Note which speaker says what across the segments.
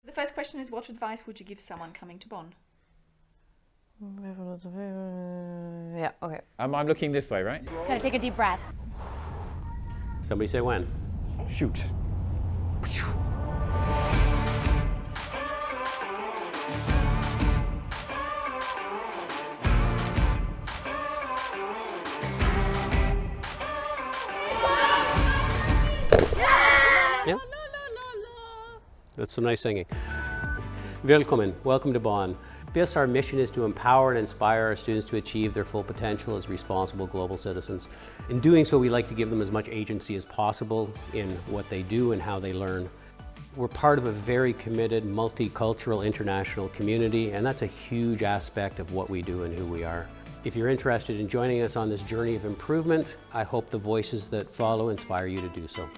Speaker 1: The first question is, what advice would you give someone coming to Bonn?
Speaker 2: Yeah, okay.
Speaker 3: I'm looking this way, right?
Speaker 4: Gotta take a deep breath.
Speaker 5: Somebody say when.
Speaker 3: Shoot.
Speaker 5: Yeah? That's some nice singing. Willkommen, welcome to Bonn. BIS, our mission is to empower and inspire our students to achieve their full potential as responsible global citizens. In doing so, we like to give them as much agency as possible in what they do and how they learn. We're part of a very committed, multicultural, international community, and that's a huge aspect of what we do and who we are. If you're interested in joining us on this journey of improvement, I hope the voices that follow inspire you to do so.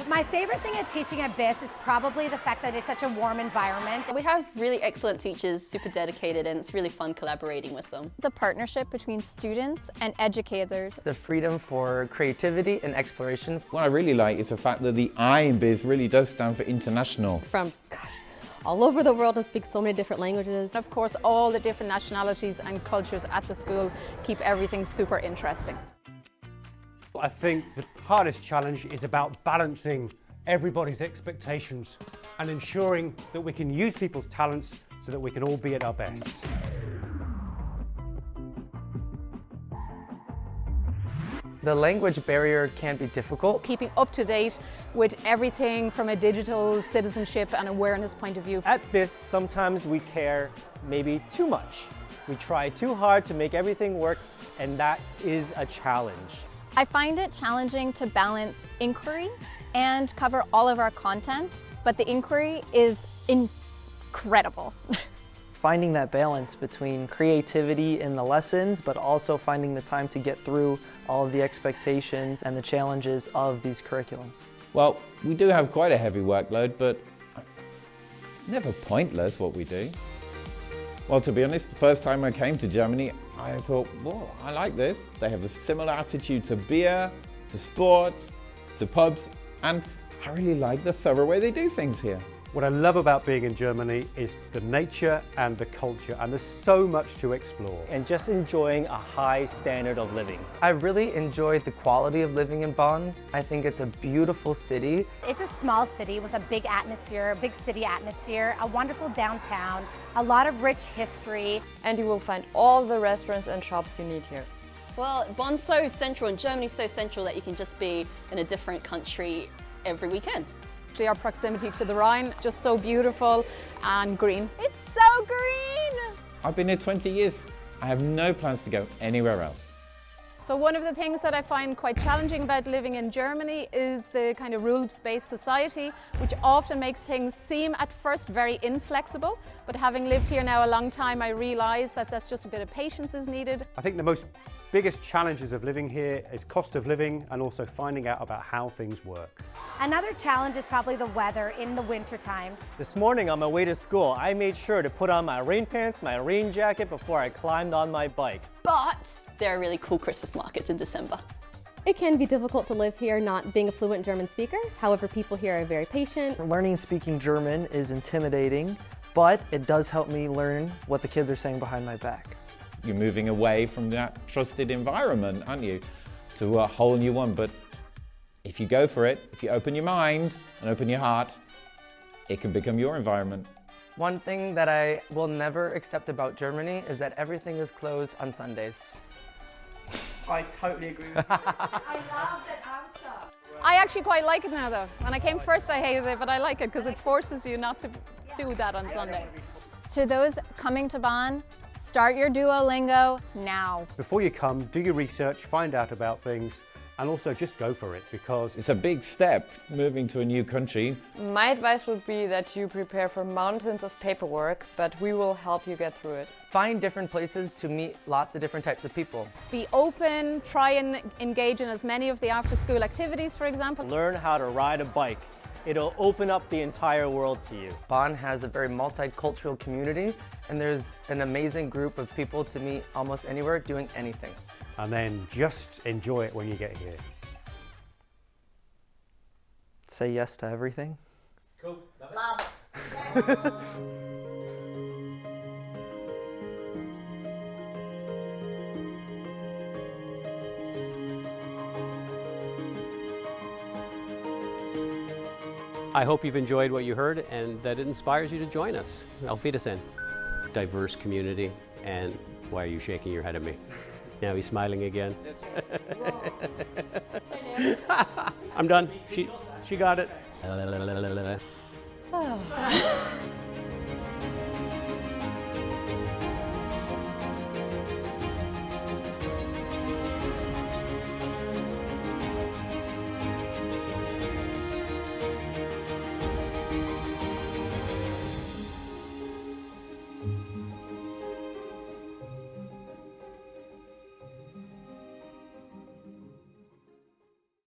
Speaker 4: My favorite thing at teaching at BIS is probably the fact that it's such a warm environment.
Speaker 6: We have really excellent teachers, super dedicated, and it's really fun collaborating with them.
Speaker 7: The partnership between students and educators.
Speaker 2: The freedom for creativity and exploration.
Speaker 3: What I really like is the fact that the I in BIS really does stand for international.
Speaker 8: From all over the world and speak so many different languages.
Speaker 9: Of course, all the different nationalities and cultures at the school keep everything super interesting.
Speaker 10: I think the hardest challenge is about balancing everybody's expectations and ensuring that we can use people's talents so that we can all be at our best.
Speaker 2: The language barrier can be difficult.
Speaker 9: Keeping up to date with everything from a digital citizenship and awareness point of view.
Speaker 11: At BIS, sometimes we care maybe too much. We try too hard to make everything work, and that is a challenge.
Speaker 7: I find it challenging to balance inquiry and cover all of our content, but the inquiry is incredible.
Speaker 11: Finding that balance between creativity in the lessons, but also finding the time to get through all of the expectations and the challenges of these curriculums.
Speaker 3: Well, we do have quite a heavy workload, but it's never pointless what we do. Well, to be honest, the first time I came to Germany, I thought, whoa, I like this. They have a similar attitude to beer, to sports, to pubs, and I really like the thorough way they do things here.
Speaker 10: What I love about being in Germany is the nature and the culture, and there's so much to explore.
Speaker 11: And just enjoying a high standard of living.
Speaker 2: I really enjoyed the quality of living in Bonn. I think it's a beautiful city.
Speaker 4: It's a small city with a big atmosphere, a big city atmosphere, a wonderful downtown, a lot of rich history.
Speaker 8: And you will find all the restaurants and shops you need here.
Speaker 6: Well, Bonn's so central and Germany's so central that you can just be in a different country every weekend.
Speaker 9: Our proximity to the Rhine, just so beautiful and green.
Speaker 7: It's so green!
Speaker 3: I've been here 20 years. I have no plans to go anywhere else.
Speaker 9: So one of the things that I find quite challenging about living in Germany is the kind of rules-based society, which often makes things seem at first very inflexible, but having lived here now a long time, I realise that that's just a bit of patience is needed.
Speaker 10: I think the biggest challenges of living here is cost of living and also finding out about how things work.
Speaker 4: Another challenge is probably the weather in the winter time.
Speaker 11: This morning on my way to school, I made sure to put on my rain pants, my rain jacket before I climbed on my bike.
Speaker 6: But there are really cool Christmas markets in December.
Speaker 8: It can be difficult to live here not being a fluent German speaker. However, people here are very patient.
Speaker 11: Learning and speaking German is intimidating, but it does help me learn what the kids are saying behind my back.
Speaker 3: You're moving away from that trusted environment, aren't you, to a whole new one. But if you go for it, if you open your mind and open your heart, it can become your environment.
Speaker 2: One thing that I will never accept about Germany is that everything is closed on Sundays.
Speaker 11: I totally agree with you.
Speaker 4: I love that answer.
Speaker 9: I actually quite like it now though. When I came first I hated it, but I like it because it forces you not to do that on Sunday.
Speaker 7: To those coming to Bonn, start your Duolingo now.
Speaker 10: Before you come, do your research, find out about things, and also just go for it because
Speaker 3: It's a big step moving to a new country.
Speaker 8: My advice would be that you prepare for mountains of paperwork, but we will help you get through it.
Speaker 2: Find different places to meet lots of different types of people.
Speaker 9: Be open, try and engage in as many of the after-school activities, for example.
Speaker 11: Learn how to ride a bike.
Speaker 12: It'll open up the entire world to you.
Speaker 2: Bonn has a very multicultural community, and there's an amazing group of people to meet almost anywhere doing anything.
Speaker 10: And then just enjoy it when you get here.
Speaker 11: Say yes to everything.
Speaker 12: Cool.
Speaker 6: Love.
Speaker 5: I hope you've enjoyed what you heard and that it inspires you to join us. Auf Wiedersehen. Diverse community, and why are you shaking your head at me? Now he's smiling again. I'm done. She got it.